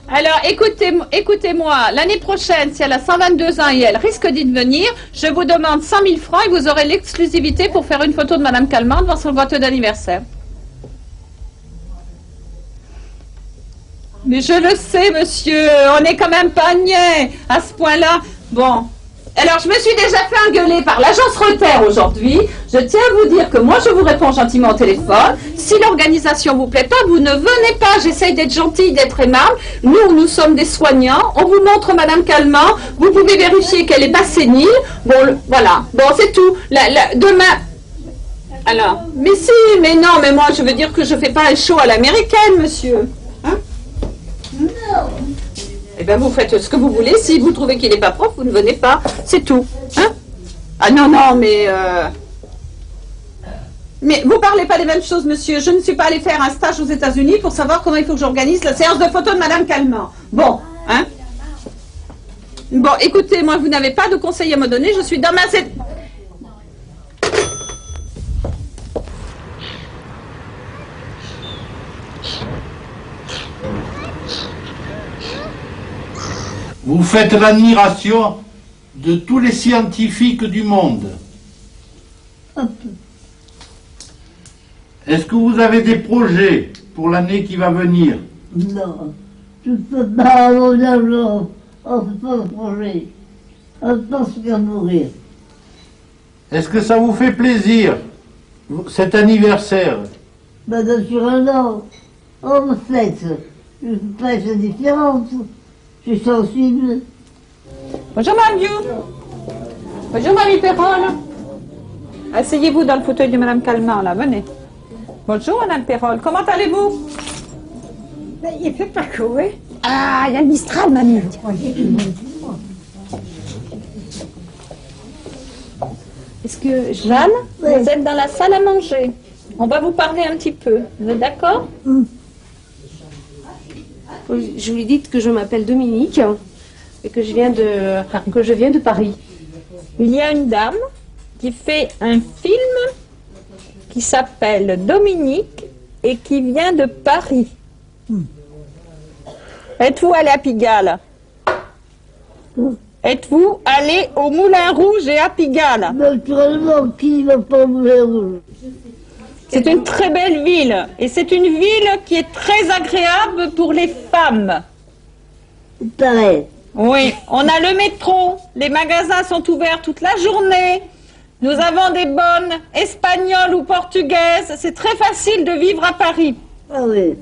Alors, écoutez-moi, l'année prochaine, si elle a 122 ans et elle risque d'y devenir, je vous demande 100 000 francs et vous aurez l'exclusivité pour faire une photo de Madame Calment devant son boîte d'anniversaire. Mais je le sais, monsieur, on n'est quand même pas niais à ce point-là. Bon. Alors, je me suis déjà fait engueuler par l'agence Reuters aujourd'hui. Je tiens à vous dire que moi, je vous réponds gentiment au téléphone. Si l'organisation vous plaît pas, vous ne venez pas. J'essaye d'être gentille, d'être aimable. Nous sommes des soignants. On vous montre Madame Calment. Vous pouvez vérifier qu'elle n'est pas sénile. Bon, voilà. Bon, c'est tout. Demain... Alors, mais si, mais non, mais moi, je veux dire que je fais pas un show à l'américaine, monsieur. Hein? Non. Eh bien, vous faites ce que vous voulez. Si vous trouvez qu'il n'est pas propre, vous ne venez pas. C'est tout. Hein? Ah non, non, mais... Mais vous parlez pas les mêmes choses, monsieur. Je ne suis pas allée faire un stage aux États-Unis pour savoir comment il faut que j'organise la séance de photos de Madame Calment. Bon, hein? Bon, écoutez, moi, vous n'avez pas de conseil à me donner. Je suis dans ma... Vous faites l'admiration de tous les scientifiques du monde. Est-ce que vous avez des projets pour l'année qui va venir? Non, je ne peux pas avoir d'argent. On ne peut pas de projet. On pense qu'à mourir. Est-ce que ça vous fait plaisir, cet anniversaire? Ben, naturellement, on me fête. Je ne peux pas être différente. Je suis sensible. Bonjour, Madame Diou. Bonjour, Marie Perrol. Asseyez-vous dans le fauteuil de Madame Calment, là, venez. Bonjour, Madame Perrol. Comment allez-vous? Ben, il fait pas chaud, hein? Ah, il y a le Mistral, mamie. Est-ce que, Jeanne, vous êtes dans la salle à manger? On va vous parler un petit peu. Vous êtes d'accord? Je lui dis que je m'appelle Dominique et que je viens de Paris. Il y a une dame qui fait un film qui s'appelle Dominique et qui vient de Paris. Êtes-vous allé à Pigalle? Êtes-vous allé au Moulin Rouge et à Pigalle? Naturellement, qui ne va pas au Moulin Rouge? C'est une très belle ville et c'est une ville qui est très agréable pour les femmes. Pareil. Oui, on a le métro, les magasins sont ouverts toute la journée, nous avons des bonnes espagnoles ou portugaises, c'est très facile de vivre à Paris. Ah oui.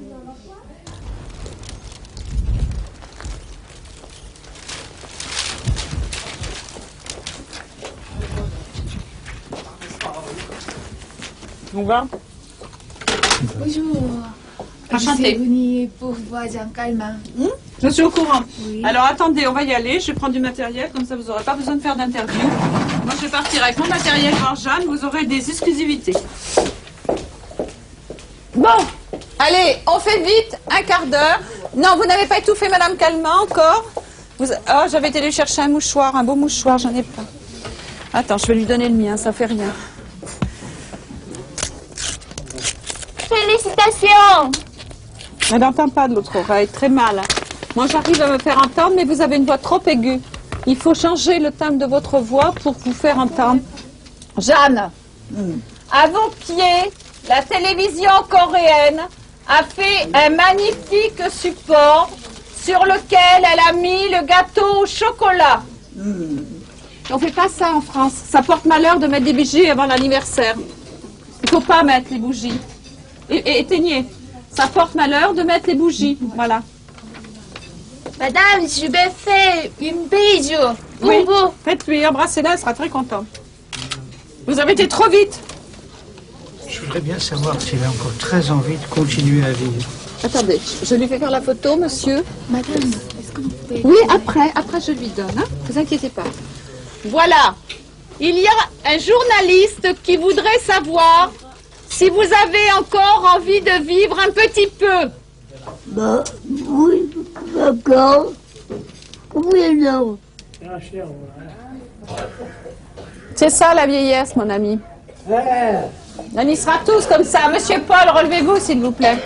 On va? Bonjour. Enchantée. Je suis venue pour voir Jean Calment. Je suis au courant. Oui. Alors attendez, on va y aller. Je vais prendre du matériel, comme ça vous n'aurez pas besoin de faire d'interview. Moi je vais partir avec mon matériel voir Jeanne, vous aurez des exclusivités. Bon, allez, on fait vite, un quart d'heure. Non, vous n'avez pas étouffé Madame Calment encore? Oh, j'avais été lui chercher un mouchoir, un beau mouchoir, j'en ai pas. Attends, je vais lui donner le mien, ça fait rien. Félicitations! Elle n'entend pas de l'autre oreille, très mal. Moi, j'arrive à me faire entendre, mais vous avez une voix trop aiguë. Il faut changer le timbre de votre voix pour vous faire entendre. Jeanne, à vos pieds, la télévision coréenne a fait un magnifique support sur lequel elle a mis le gâteau au chocolat. On fait pas ça en France. Ça porte malheur de mettre des bougies avant l'anniversaire. Il faut pas mettre les bougies. Et éteignez. Ça porte malheur de mettre les bougies. Voilà. Madame, je vais faire une bise pour Oui, vous. faites-lui, embrassez-la, elle sera très contente. Vous avez été trop vite. Je voudrais bien savoir s'il a encore très envie de continuer à vivre. Attendez, je lui fais faire la photo, monsieur. Madame, est-ce que vous pouvez... Oui, après je lui donne, hein. Vous inquiétez pas. Voilà. Il y a un journaliste qui voudrait savoir si vous avez encore envie de vivre un petit peu. Bah, oui, d'accord. Oui, non. C'est ça la vieillesse, mon ami. On y sera tous comme ça. Monsieur Paul, relevez-vous, s'il vous plaît.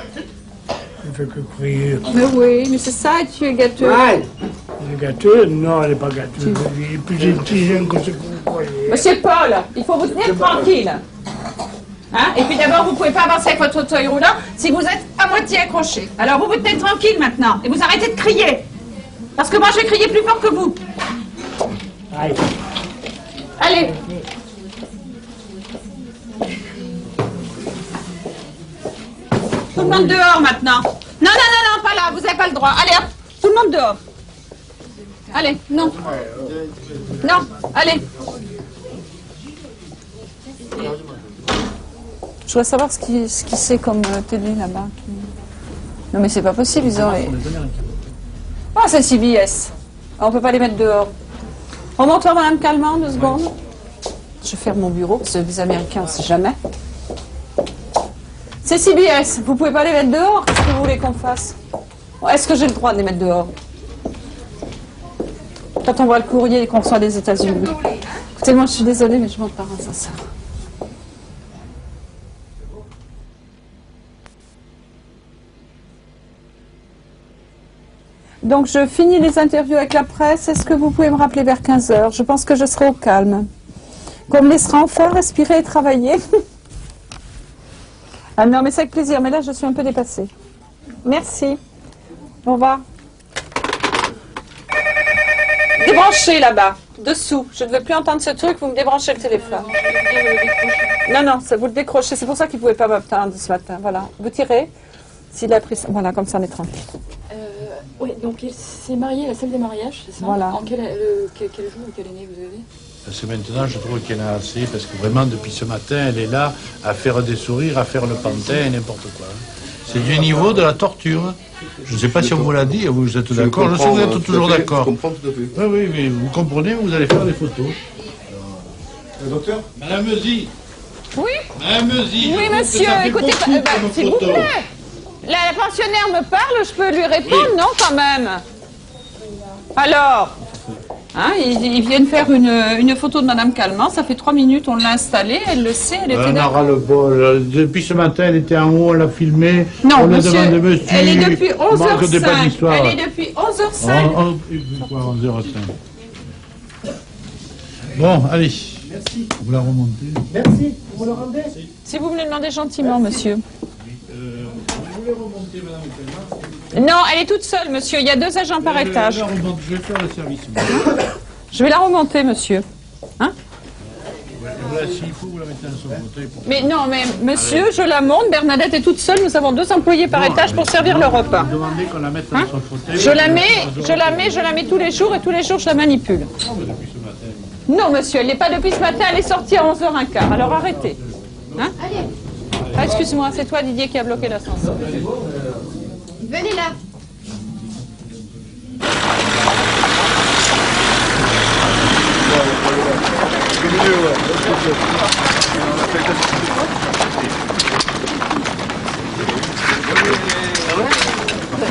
fait que crier. Mais oui, mais c'est ça, et tu es gâteux. Elle est gâteuse? Non, elle n'est pas gâteuse. Il est plus intelligent que ce que vous croyez. Monsieur Paul, il faut vous tenir tranquille. Hein? Et puis d'abord, vous ne pouvez pas avancer avec votre fauteuil roulant si vous êtes à moitié accroché. Alors vous vous tenez tranquille maintenant, et vous arrêtez de crier. Parce que moi, je vais crier plus fort que vous. Aïe. Allez. Tout le monde dehors maintenant. Non, non, non, non, pas là, vous n'avez pas le droit. Allez, hop, tout le monde dehors. Allez, non. Non, allez. Je voudrais savoir ce qui c'est comme télé là-bas. Non mais c'est pas possible, ils ont les... Ah, c'est CBS. On peut pas les mettre dehors. Remonte-toi, Madame Calment, 2 secondes. Je ferme mon bureau, parce que les Américains, on sait jamais. C'est CBS, vous pouvez pas les mettre dehors. Qu'est-ce que vous voulez qu'on fasse? Est-ce que j'ai le droit de les mettre dehors? Quand on voit le courrier qu'on reçoit des États-Unis. Écoutez, moi je suis désolée, mais je monte par un sincère. Donc je finis les interviews avec la presse. Est-ce que vous pouvez me rappeler vers 15h? Je pense que je serai au calme. Qu'on me laissera enfin respirer et travailler. Ah non, mais c'est avec plaisir. Mais là, je suis un peu dépassée. Merci. Au revoir. Débranchez là-bas, dessous. Je ne veux plus entendre ce truc, vous me débranchez le téléphone. Non, non, ça, vous le décrochez. C'est pour ça qu'il ne pouvait pas m'attendre ce matin. Voilà. Vous tirez. S'il a pris ça. Voilà, comme ça on est tranquille. Oui, donc il s'est marié à la salle des mariages, c'est ça? Voilà. En quel jour ou quelle année vous avez? Parce que maintenant, je trouve qu'elle a assez, parce que vraiment, depuis ce matin, elle est là à faire des sourires, à faire le pantin, n'importe quoi. C'est du niveau de la torture. Je ne sais pas si on vous l'a dit, vous êtes d'accord? Je sais que vous êtes toujours d'accord. Je comprends tout à fait. Oui, oui, mais vous comprenez, vous allez faire des photos. Docteur? Madame Meuzy. Oui. Madame Meuzy. Oui, monsieur, écoutez, s'il vous plaît. La pensionnaire me parle, je peux lui répondre? Oui. Non, quand même. Alors, hein, ils viennent faire une photo de Madame Calment, ça fait 3 minutes, on l'a installée, elle le sait, elle était d'accord. Le bol. Depuis ce matin, elle était en haut, on l'a filmée. Non, on monsieur, a demandé, monsieur, elle est depuis 11h05. Elle est depuis 11h05. 11h05. Bon, allez. Merci. Vous la remontez. Merci. Vous le rendez? Si vous me le demandez gentiment, monsieur. Vous voulez remonter, Madame Calment? Non, elle est toute seule, monsieur. Il y a 2 agents par étage. Je vais faire le service. Je vais la remonter, monsieur. Hein? S'il faut, vous la mettez dans son fauteuil. Mais non, mais monsieur, je la monte. Bernadette est toute seule. Nous avons 2 employés par étage pour servir le repas. Vous demandez qu'on la mette dans son fauteuil. Je la mets tous les jours et tous les jours je la manipule. Non, mais depuis ce matin. Non, monsieur, elle n'est pas depuis ce matin. Elle est sortie à 11h15. Alors arrêtez. Hein? Allez, Ah, excuse-moi, c'est toi, Didier, qui a bloqué l'ascenseur. venez là.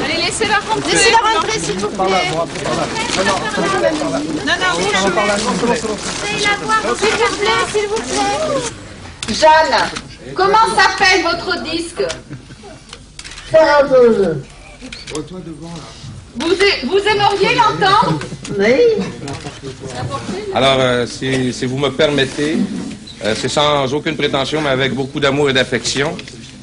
Allez, laissez-la rentrer. Laissez-la rentrer, s'il vous plaît. Non, Laissez-la voir, s'il vous plaît, s'il vous plaît. Jeanne, comment s'appelle votre disque? Farandole. Vous aimeriez l'entendre? Oui. Alors, si vous me permettez, c'est sans aucune prétention, mais avec beaucoup d'amour et d'affection,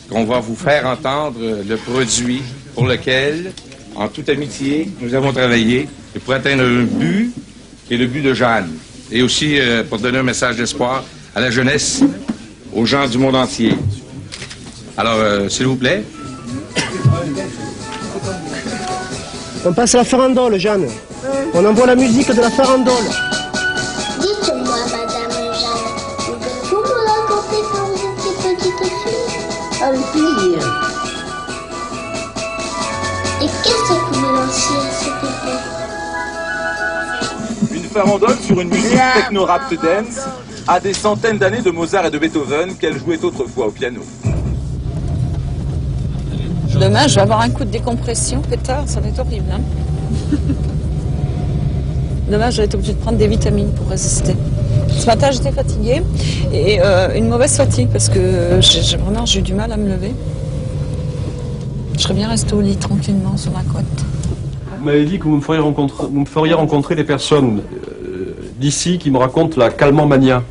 qu'on va vous faire entendre le produit pour lequel, en toute amitié, nous avons travaillé et pour atteindre un but, qui est le but de Jeanne. Et aussi pour donner un message d'espoir à la jeunesse, aux gens du monde entier. Alors, s'il vous plaît. On passe à la farandole, Jeanne. On envoie la musique de la farandole. Dites-moi, Madame Jeanne, vous me racontez quand vous étiez petite fille? Avec plaisir. Et qu'est-ce que vous lanciez à cette époque? Une farandole sur une musique techno-rap dance à des centaines d'années de Mozart et de Beethoven qu'elle jouait autrefois au piano. Demain, je vais avoir un coup de décompression, pétard, ça va être horrible. Hein. Demain, je vais être obligée de prendre des vitamines pour résister. Ce matin, j'étais fatiguée et une mauvaise fatigue parce que j'ai eu du mal à me lever. Je serais bien restée au lit tranquillement sur la côte. Vous m'avez dit que vous me feriez rencontrer des personnes d'ici qui me racontent la calmant-mania.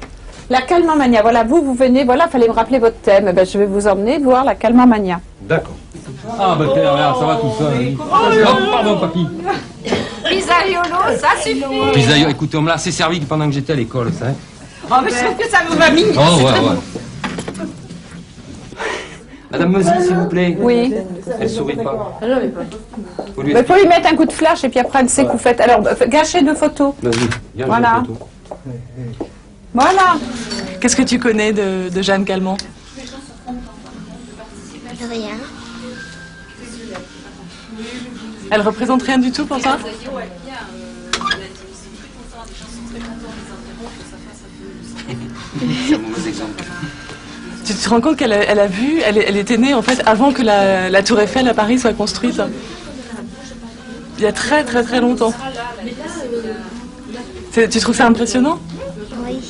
La calmant-mania, voilà, vous venez, voilà, fallait me rappeler votre thème. Eh ben, je vais vous emmener voir la calmant-mania. D'accord. Ah, bah, regarde, ça va tout ça. Oh, pardon, papy. Pizzaiolo, ça suffit. Pizzaiolo, écoutez, on me l'a assez servi pendant que j'étais à l'école, ça. Oh, mais je trouve que ça vous va mignon. Oh, ouais. Madame Mosy, s'il vous plaît. Oui. Elle sourit pas. Il faut lui mettre un coup de flash et puis après elle sait que vous faites. Alors, gâchez 2 photos. Vas-y, voilà. Voilà. Qu'est-ce que tu connais de Jeanne Calment? Rien. Elle représente rien du tout pour toi? Tu te rends compte qu'elle a vu, elle était née en fait avant que la tour Eiffel à Paris soit construite. Il y a très très très longtemps. Tu trouves ça impressionnant? Oui.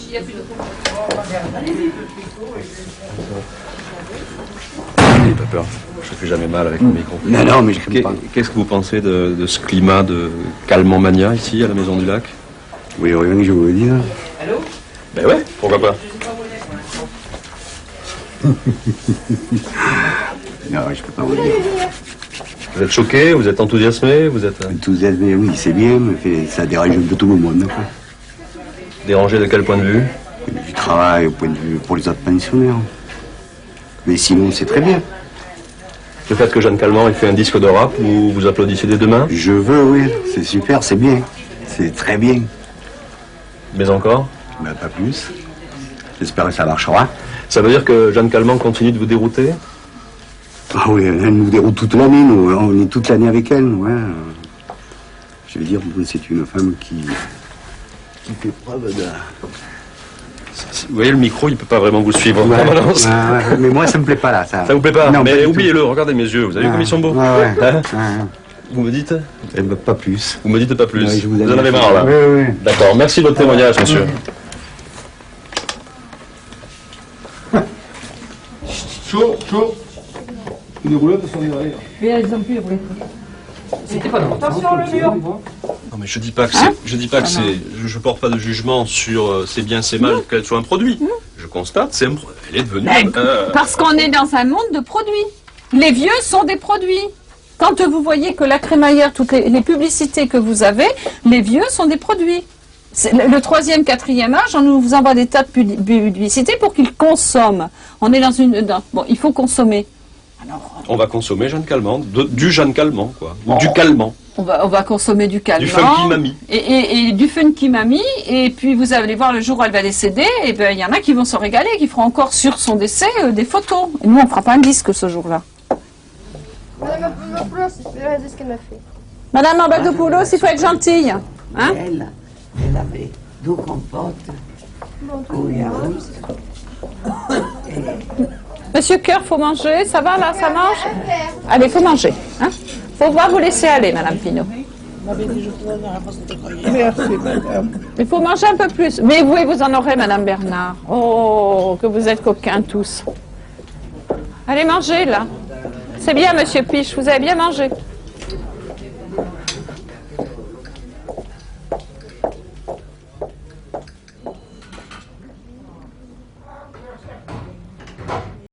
N'ayez pas peur, je ne fais jamais mal avec le micro. Non, mais je ne pas. Qu'est-ce que vous pensez de ce climat de calmant-mania ici, à la Maison du Lac? Oui, rien que je vous le dis. Allô? Ben ouais, pourquoi pas? Non, je peux pas vous dire. Vous êtes choqué, vous êtes enthousiasmé, vous êtes... Enthousiasmé, oui, c'est bien, mais ça dérange un peu tout le monde. Quoi. Dérangé de quel point de vue? Du travail, au point de vue pour les autres pensionnaires. Mais sinon, c'est très bien. Le fait que Jeanne Calment ait fait un disque de rap, vous applaudissez des deux mains? Je veux, oui. C'est super, c'est bien. C'est très bien. Mais encore? Ben, pas plus. J'espère que ça marchera. Ça veut dire que Jeanne Calment continue de vous dérouter? Ah oui, elle nous déroute toute l'année, nous. On est toute l'année avec elle, ouais. Je veux dire, c'est une femme qui fait preuve de... Vous voyez, le micro, il peut pas vraiment vous suivre. Ouais, ouais, mais moi, ça me plaît pas, là. Ça vous plaît pas? Non, mais oubliez-le, regardez mes yeux. Vous avez vu comme ils sont beaux? Ouais. Vous me dites? Pas plus. Vous me dites pas plus. Ouais, je vous en avez marre, là? Oui. D'accord, merci de votre témoignage, monsieur. Chaud. Les roulettes sont derrière. Mais elles ont plus les roulettes. C'était pas dans Attention, le mur. Non, mais je dis pas que c'est... Je dis pas que c'est... Je porte pas de jugement sur c'est bien, c'est mal qu'elle soit un produit. Je constate, elle est devenue... Parce qu'on est dans un monde de produits. Les vieux sont des produits. Quand vous voyez que la crémaillère, toutes les publicités que vous avez, les vieux sont des produits. Le 3e, 4e âge, on vous envoie des tas de publicités pour qu'ils consomment. On est dans une... Bon, il faut consommer. Alors, on va consommer Jeanne Calment, du Jeanne Calment, quoi. Ou du calmant. On va consommer du calmant. Du funky mamie. Et du funky mamie. Et puis vous allez voir le jour où elle va décéder, et ben il y en a qui vont se régaler, qui feront encore sur son décès des photos. Et nous, on ne fera pas un disque ce jour-là. Madame Papadopoulos, c'est ce qu'elle m'a fait. Madame Papadopoulos, il faut être gentille. Hein? Elle avait 2 compotes. Monsieur Cœur, faut manger. Ça va là, ça mange? Allez, faut manger. Hein? Faut pas vous laisser aller, Madame Pinault. Merci, madame. Il faut manger un peu plus. Mais oui, vous en aurez, Madame Bernard. Oh, que vous êtes coquins tous. Allez manger là. C'est bien, Monsieur Piche, vous avez bien mangé.